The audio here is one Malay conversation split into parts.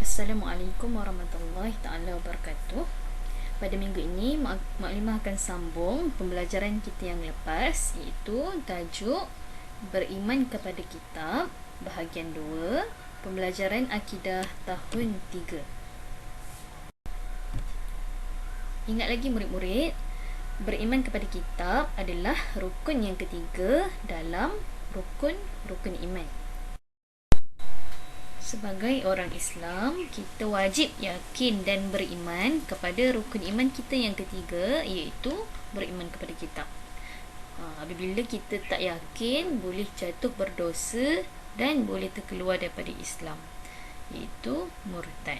Assalamualaikum warahmatullahi taala wabarakatuh. Pada minggu ini Maklimah akan sambung pembelajaran kita yang lepas, iaitu tajuk Beriman kepada Kitab bahagian 2, pembelajaran akidah tahun 3. Ingat lagi murid-murid, beriman kepada kitab adalah rukun yang ketiga dalam rukun iman. Sebagai orang Islam, kita wajib yakin dan beriman kepada rukun iman kita yang ketiga, iaitu beriman kepada kitab. Apabila kita tak yakin, boleh jatuh berdosa dan boleh terkeluar daripada Islam, iaitu murtad.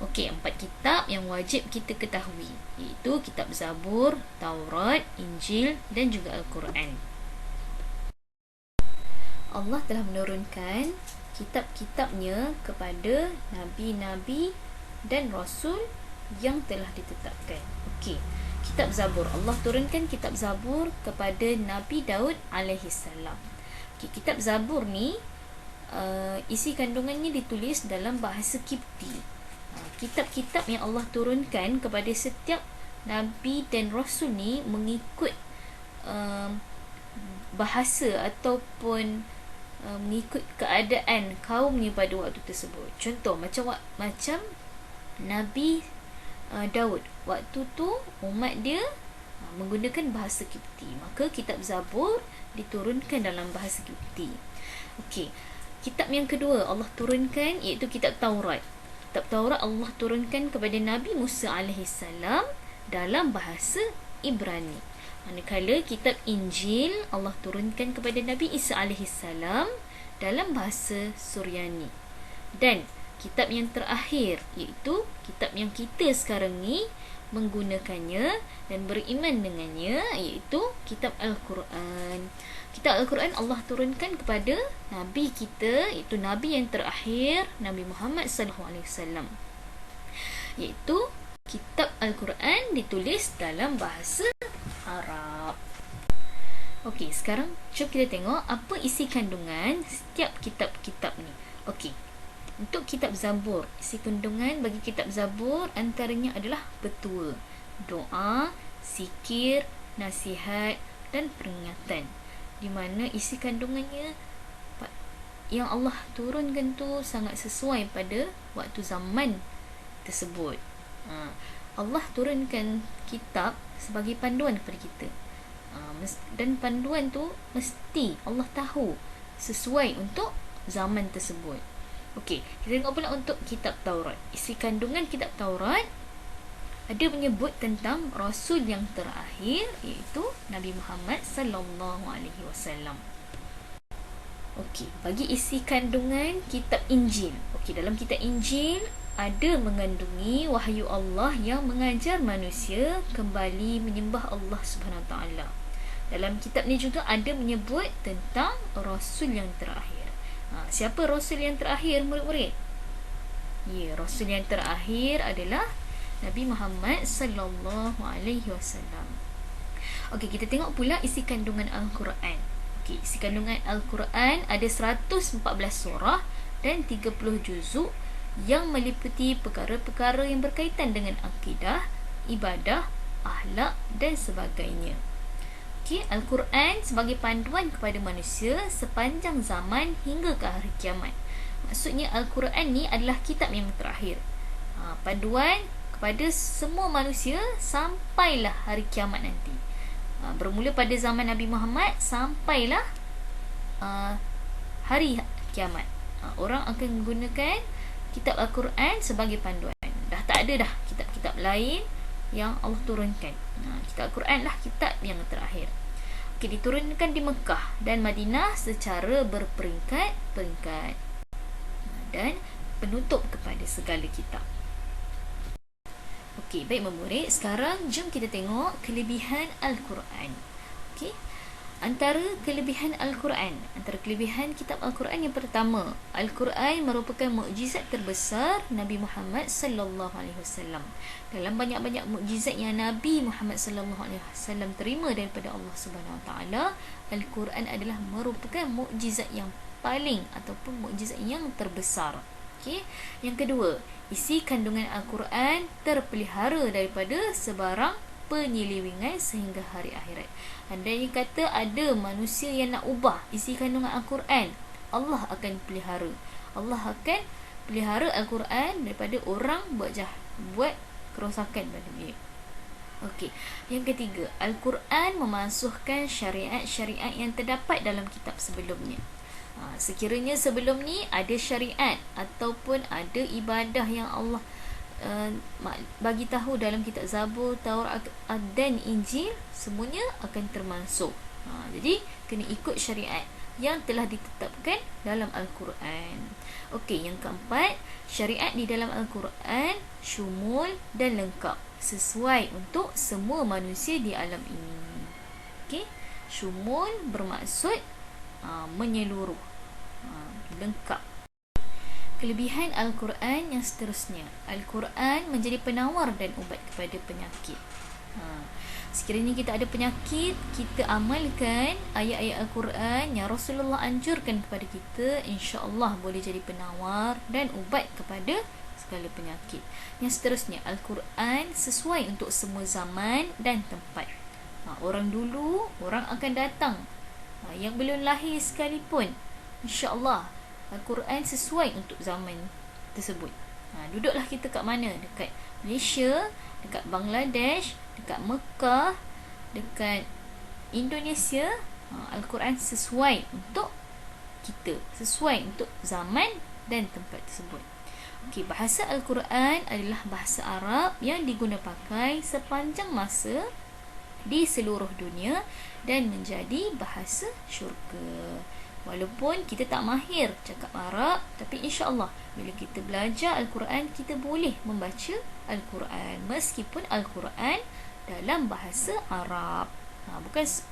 Okey, 4 kitab yang wajib kita ketahui, iaitu kitab Zabur, Taurat, Injil dan juga Al-Quran. Allah telah menurunkan kitab-kitabnya kepada Nabi-Nabi dan Rasul yang telah ditetapkan. Okey, kitab Zabur, Allah turunkan kitab Zabur kepada Nabi Daud alaihissalam. Okey, kitab Zabur ni isi kandungannya ditulis dalam bahasa Kipti. Kitab-kitab yang Allah turunkan kepada setiap Nabi dan Rasul ni mengikut bahasa ataupun mengikut keadaan kaumnya pada waktu tersebut. Contoh macam Nabi Daud, waktu tu umat dia menggunakan bahasa Kipti, maka kitab Zabur diturunkan dalam bahasa Kipti. Okey, kitab yang kedua Allah turunkan iaitu kitab Taurat. Kitab Taurat Allah turunkan kepada Nabi Musa alaihissalam dalam bahasa Ibrani. Manakala kitab Injil Allah turunkan kepada Nabi Isa alaihissalam dalam bahasa Suryani. Dan kitab yang terakhir iaitu kitab yang kita sekarang ni menggunakannya dan beriman dengannya, iaitu kitab Al-Quran. Kitab Al-Quran Allah turunkan kepada Nabi kita, iaitu Nabi yang terakhir, Nabi Muhammad SAW, iaitu kitab Al-Quran ditulis dalam bahasa Arab. Okey, sekarang jom kita tengok apa isi kandungan setiap kitab-kitab ni. Okey, untuk kitab Zabur, isi kandungan bagi kitab Zabur antaranya adalah petua, doa, zikir, nasihat dan peringatan, di mana isi kandungannya yang Allah turunkan tu sangat sesuai pada waktu zaman tersebut. Allah turunkan kitab sebagai panduan kepada kita, dan panduan tu mesti Allah tahu sesuai untuk zaman tersebut. Okey, kita tengok pula untuk kitab Taurat. Isi kandungan kitab Taurat ada menyebut tentang Rasul yang terakhir, iaitu Nabi Muhammad sallallahu alaihi wasallam. Okey, bagi isi kandungan kitab Injil. Okey, dalam kitab Injil ada mengandungi wahyu Allah yang mengajar manusia kembali menyembah Allah Subhanahu Wa Taala. Dalam kitab ni juga ada menyebut tentang Rasul yang terakhir. Siapa Rasul yang terakhir, murid-murid? Ya, Rasul yang terakhir adalah Nabi Muhammad sallallahu alaihi wasallam. Okey, kita tengok pula isi kandungan Al-Quran. Okey, isi kandungan Al-Quran ada 114 surah dan 30 juzuk yang meliputi perkara-perkara yang berkaitan dengan akidah, ibadah, akhlak dan sebagainya. Okey, Al-Quran sebagai panduan kepada manusia sepanjang zaman hingga ke hari kiamat. Maksudnya Al-Quran ni adalah kitab yang terakhir, panduan kepada semua manusia sampailah hari kiamat nanti. Bermula pada zaman Nabi Muhammad sampailah hari kiamat. Orang akan menggunakan kitab Al-Quran sebagai panduan. Dah tak ada dah kitab-kitab lain yang Allah turunkan. Kitab Al-Quran lah kitab yang terakhir. Okey, diturunkan di Mekah dan Madinah secara berperingkat-peringkat dan penutup kepada segala kitab. Okey, baik murid, sekarang jom kita tengok kelebihan Al-Quran. Okey, antara kelebihan Al-Quran, antara kelebihan kitab Al-Quran yang pertama, Al-Quran merupakan mukjizat terbesar Nabi Muhammad sallallahu alaihi wasallam. Dalam banyak-banyak mukjizat yang Nabi Muhammad sallallahu alaihi wasallam terima daripada Allah Subhanahu Wa Taala, Al-Quran adalah merupakan mukjizat yang paling ataupun mukjizat yang terbesar. Okey. Yang kedua, isi kandungan Al-Quran terpelihara daripada sebarang penyelewengan sehingga hari akhirat. Andainya kata ada manusia yang nak ubah isi kandungan Al-Quran, Allah akan pelihara. Allah akan pelihara Al-Quran daripada orang buat kerosakan pada dia. Okey. Yang ketiga, Al-Quran memansuhkan syariat-syariat yang terdapat dalam kitab sebelumnya. Sekiranya sebelum ni ada syariat ataupun ada ibadah yang Allah bagi tahu dalam kitab Zabur, Taurat dan Injil, semuanya akan termasuk. Jadi kena ikut syariat yang telah ditetapkan dalam Al-Quran. Okey, yang keempat, syariat di dalam Al-Quran syumul dan lengkap, sesuai untuk semua manusia di alam ini. Okey, syumul bermaksud menyeluruh, lengkap. Kelebihan Al-Quran yang seterusnya, Al-Quran menjadi penawar dan ubat kepada penyakit. Sekiranya kita ada penyakit, kita amalkan ayat-ayat Al-Quran yang Rasulullah anjurkan kepada kita, insya-Allah boleh jadi penawar dan ubat kepada segala penyakit. Yang seterusnya, Al-Quran sesuai untuk semua zaman dan tempat. Orang dulu, orang akan datang, yang belum lahir sekalipun, insya-Allah Al-Quran sesuai untuk zaman tersebut. Duduklah kita kat mana? Dekat Malaysia, dekat Bangladesh, dekat Mekah, dekat Indonesia, Al-Quran sesuai untuk kita, sesuai untuk zaman dan tempat tersebut. Okey, bahasa Al-Quran adalah bahasa Arab yang diguna pakai sepanjang masa di seluruh dunia dan menjadi bahasa syurga. Walaupun kita tak mahir cakap Arab, tapi insya-Allah bila kita belajar Al-Quran, kita boleh membaca Al-Quran meskipun Al-Quran dalam bahasa Arab.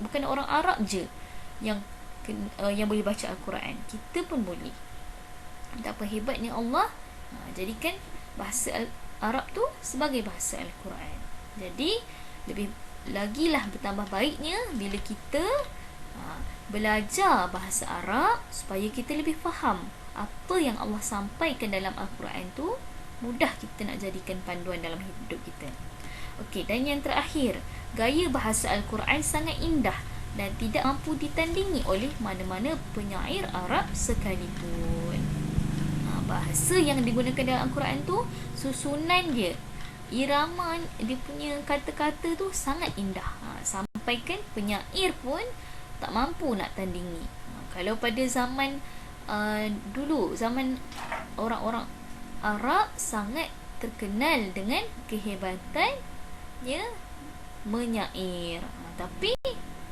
Bukan orang Arab je yang boleh baca Al-Quran, kita pun boleh. Betapa hebatnya Allah jadikan bahasa Arab tu sebagai bahasa Al-Quran. Jadi lebih lagilah bertambah baiknya bila kita belajar bahasa Arab supaya kita lebih faham apa yang Allah sampaikan dalam Al-Quran tu, mudah kita nak jadikan panduan dalam hidup kita. Okey, dan yang terakhir, gaya bahasa Al-Quran sangat indah dan tidak mampu ditandingi oleh mana-mana penyair Arab sekalipun. Bahasa yang digunakan dalam Al-Quran tu, susunan dia, irama dia punya kata-kata tu sangat indah. Sampaikan penyair pun tak mampu nak tandingi. Kalau pada zaman dulu, zaman orang-orang Arab sangat terkenal dengan kehebatannya menyair. Tapi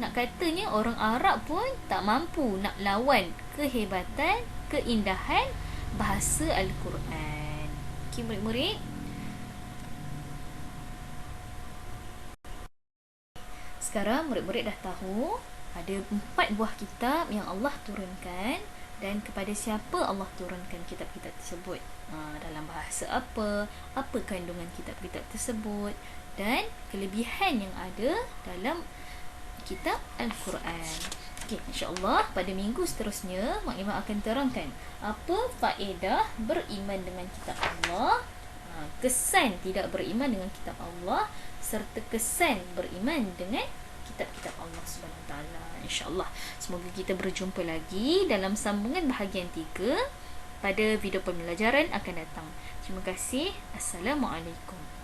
nak katanya orang Arab pun tak mampu nak lawan kehebatan, keindahan bahasa Al-Quran. Okey murid-murid, sekarang murid-murid dah tahu ada 4 buah kitab yang Allah turunkan dan kepada siapa Allah turunkan kitab-kitab tersebut, dalam bahasa apa kandungan kitab-kitab tersebut, dan kelebihan yang ada dalam kitab Al-Quran. Okey, insya-Allah pada minggu seterusnya Mak Iman akan terangkan apa faedah beriman dengan kitab Allah, kesan tidak beriman dengan kitab Allah, serta kesan beriman dengan kitab-kitab Allah Subhanahu Wa Taala. InsyaAllah semoga kita berjumpa lagi dalam sambungan bahagian 3 pada video pembelajaran akan datang. Terima kasih. Assalamualaikum.